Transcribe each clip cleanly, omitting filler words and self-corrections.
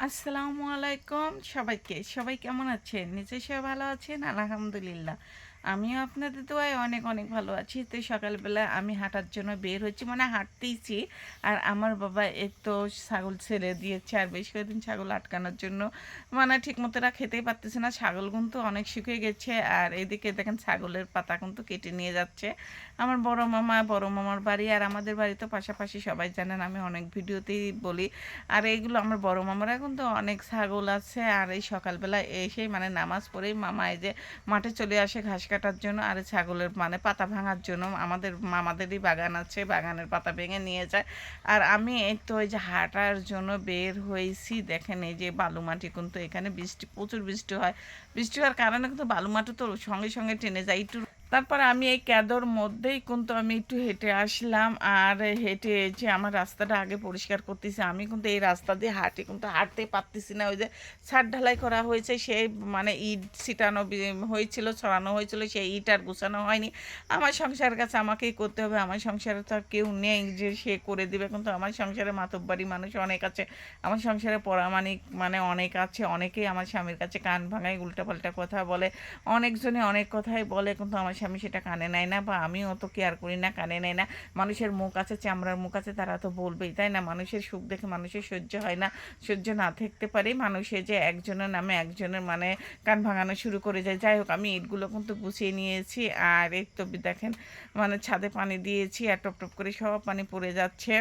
আসসালামু আলাইকুম সবাইকে। সবাই কেমন আছেন? নিশ্চয়ই সবাই ভালো আছেন? আলহামদুলিল্লাহ। আমিও আপনাদের দোয়ায় অনেক, অনেক ভালো আছি। তো সকালবেলা আমি হাঁটার জন্য বের হচ্ছি, মানে হাঁটতেইছি। আর আমার বাবা এই তো ছাগল ছেড়ে দিয়েছে। আর বেশ কয়েকদিন ছাগল আটকানোর জন্য মানে ঠিকমতো এরা খেতেই পারতেছে না। ছাগল কিন্তু অনেক শুকিয়ে গেছে। আর এদিকে দেখেন ছাগলের পাতা কিন্তু কেটে নিয়ে যাচ্ছে। আমার বড় মামার বাড়ি আর আমাদের বাড়ি তো পাশাপাশি, সবাই জানেন আমি অনেক ভিডিওতেই বলি। আর এইগুলো আমার বড় মামারা কিন্তু অনেক ছাগল আছে। আর এই সকালবেলা এসেই মানে নামাজ পড়েই মামা এই যে মাঠে চলে আসে ঘাস কাটার জন্য আর এই ছাগলের মানে পাতা ভাঙার জন্য। আমাদের মামাদেরই বাগান আছে, বাগানের পাতা ভেঙে নিয়ে যায়। আর আমি এই তো এই যে হাঁটার জন্য বের হয়েছি। দেখেন এই যে বালু মাটি, কিন্তু এখানে বৃষ্টি, প্রচুর বৃষ্টি হয়। বৃষ্টি হওয়ার কারণে কিন্তু বালু মাটি তো সঙ্গে সঙ্গে টেনে যায় একটু। তারপরে আমি এই ক্যাদর মধ্যেই কিন্তু আমি একটু হেঁটে আসলাম। আর হেঁটে যে আমার রাস্তাটা আগে পরিষ্কার করতেছি। আমি কিন্তু এই রাস্তা দিয়ে কিন্তু হাঁটতে পারতেছি না। ওই যে ছাদ ঢালাই করা হয়েছে, সেই মানে ইট ছিটানো হয়েছিল, ছড়ানো হয়েছিল, সেই ইট আর গুছানো হয়নি। আমার সংসারের কাছে আমাকেই করতে হবে। আমার সংসারে তো আর কেউ নেই যে সে করে দিবে, কিন্তু আমার সংসারে মাতব্বারি মানুষ অনেক আছে। আমার সংসারে পরামানিক মানে অনেক আছে। অনেকেই আমার স্বামীর কাছে কান ভাঙায়, উল্টাপাল্টা কথা বলে। অনেকজনে অনেক কথাই বলে, কিন্তু আমার স্বামী সেটা কানে নেয় না, বা আমিও অত কেয়ার করি না, কানে নেয় না। মানুষের মুখ আছে, চামড়ার মুখ আছে, তারা তো বলবেই, তাই না? মানুষের সুখ দেখে মানুষের সহ্য হয় না। সহ্য না থাকতে পারে মানুষে যে একজনের নামে একজনের মানে কান ভাঙানো শুরু করে যায়। যাই হোক, আমি ইটগুলো কিন্তু গুছিয়ে নিয়েছি। আর এই তো দেখেন মানে ছাদে পানি দিয়েছি আর টপ টপ করে সব পানি পড়ে যাচ্ছে।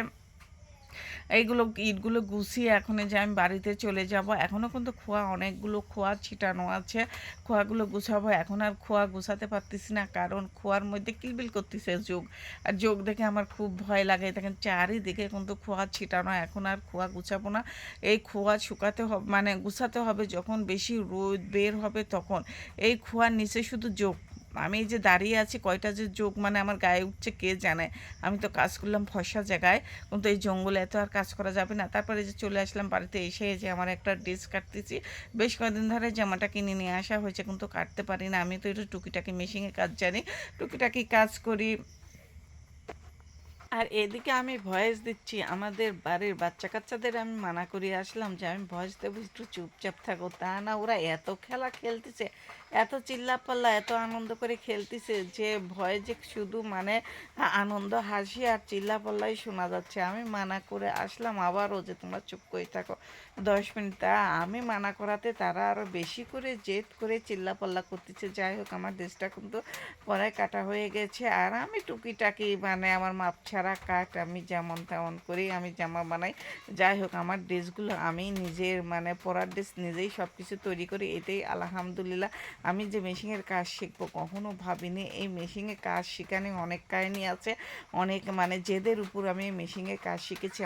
এইগুলো ইটগুলো গুছিয়ে এখন এই যে আমি বাড়িতে চলে যাব। এখনও কিন্তু খোয়া, অনেকগুলো খোয়া ছিটানো আছে। খোয়াগুলো গুছাবো। এখন আর খোয়া গুছাতে পারতেছি না, কারণ খোয়ার মধ্যে কিলবিল করতেছে যোগ। আর যোগ দেখে আমার খুব ভয় লাগে। দেখেন চারিদিকে কিন্তু খোয়া ছিটানো। এখন আর খোয়া গুছাবো না। এই খোয়া শুকাতে হবে, মানে গুছাতে হবে যখন বেশি রোদ বের হবে তখন। এই খোয়ার নিচে শুধু যোগ। আমি এই যে দাঁড়িয়ে আছি, কয়টা যে যোগ মানে আমার গায়ে উঠছে কে জানে। আমি তো কাজ করলাম ফর্সা জায়গায়, কিন্তু এই জঙ্গলে এত আর কাজ করা যাবে না। তারপরে যে চলে আসলাম বাড়িতে, এসে যে আমার একটা ড্রেস কাটতেছি। বেশ কয়েকদিন ধরে জামাটা কিনে নিয়ে আসা হয়েছে, কিন্তু কাটতে পারি না। আমি তো একটু টুকিটাকি মেশিনে কাজ জানি, টুকিটাকি কাজ করি। আর এদিকে আমি ভয়েস দিচ্ছি, আমাদের বাড়ির বাচ্চা কাচ্চাদের আমি মানা করে আসলাম যে আমি ভয়েস দেবো, একটু চুপচাপ থাকো। তা না, ওরা এত খেলা খেলতেছে, এত চিল্লাপাল্লা, এত আনন্দ করে খেলতেছে যে ভয়ে যে শুধু মানে আনন্দ, হাসি আর চিল্লাপাল্লাই শোনা যাচ্ছে। আমি মানা করে আসলাম আবারও যে তোমরা চুপ করে থাকো 10 মিনিট। তা আমি মানা করাতে তারা আরও বেশি করে জেদ করে চিল্লাপাল্লা করতেছে। যাই হোক, আমার ড্রেসটা কিন্তু পরে কাটা হয়ে গেছে। আর আমি টুকিটাকি মানে আমার মাপ ছাড়া কাট, আমি যেমন তেমন করেই আমি জামা বানাই। যাই হোক, আমার ড্রেসগুলো আমি নিজের মানে পরার ড্রেস নিজেই সব কিছু তৈরি করি, এটাই আলহামদুলিল্লাহ। আমি যে মেশিনের কাজ শিখবো কখনো ভাবিনি। এই মেশিনে কাজ শেখানে অনেক কাহিনী আছে, অনেক মানে জেদের উপর আমি এই মেশিনের কাজ শিখেছি।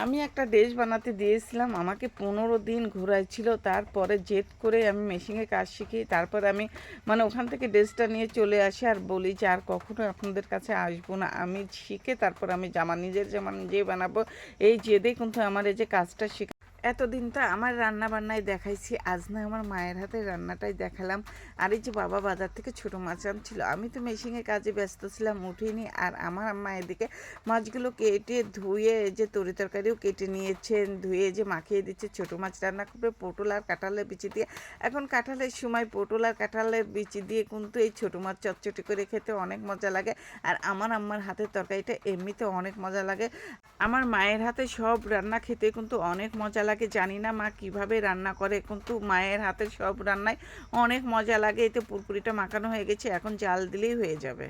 আমি একটা ড্রেস বানাতে দিয়েছিলাম, আমাকে 15 দিন ঘোরাইছিল। তারপরে জেদ করে আমি মেশিনে কাজ শিখি। তারপর আমি মানে ওখান থেকে ড্রেসটা নিয়ে চলে আসি আর বলি যে আর কখনো আপনাদের কাছে আসবো না। আমি শিখে তারপর আমি জামা, নিজের জামা নিজেই বানাবো। এই জেদেই কিন্তু আমার এই যে কাজটা শিখে। এতদিন তো আমার রান্না বান্নায় দেখাইছি, আজ না আমার মায়ের হাতের রান্নাটাই দেখালাম। আর এই যে বাবা বাজার থেকে ছোটো মাছ আনছিল, আমি তো মেশিনে কাজে ব্যস্ত ছিলাম, উঠিনি। আর আমার আম্মা এদিকে মাছগুলো কেটে ধুয়ে এই যে তরি তরকারিও কেটে নিয়েছেন, ধুয়ে যে মাখিয়ে দিচ্ছে। ছোটো মাছ রান্না করবে পটল আর কাঁঠালের বিচি দিয়ে। এখন কাঁঠালের সময়, পটল আর কাঁঠালের বিচি দিয়ে কিন্তু এই ছোটো মাছ চটচটি করে খেতে অনেক মজা লাগে। আর আমার আম্মার হাতের তরকারিটা এমনিতে অনেক মজা লাগে। আমার মায়ের হাতে সব রান্না খেতে কিন্তু অনেক মজা লাগে। জানি না মা কিভাবে রান্না করে, কিন্তু মায়ের হাতের সব রান্নাই অনেক মজা লাগে। এতে পুরপুরিটা মাখানো হয়ে গেছে, এখন জাল দিলেই হয়ে যাবে।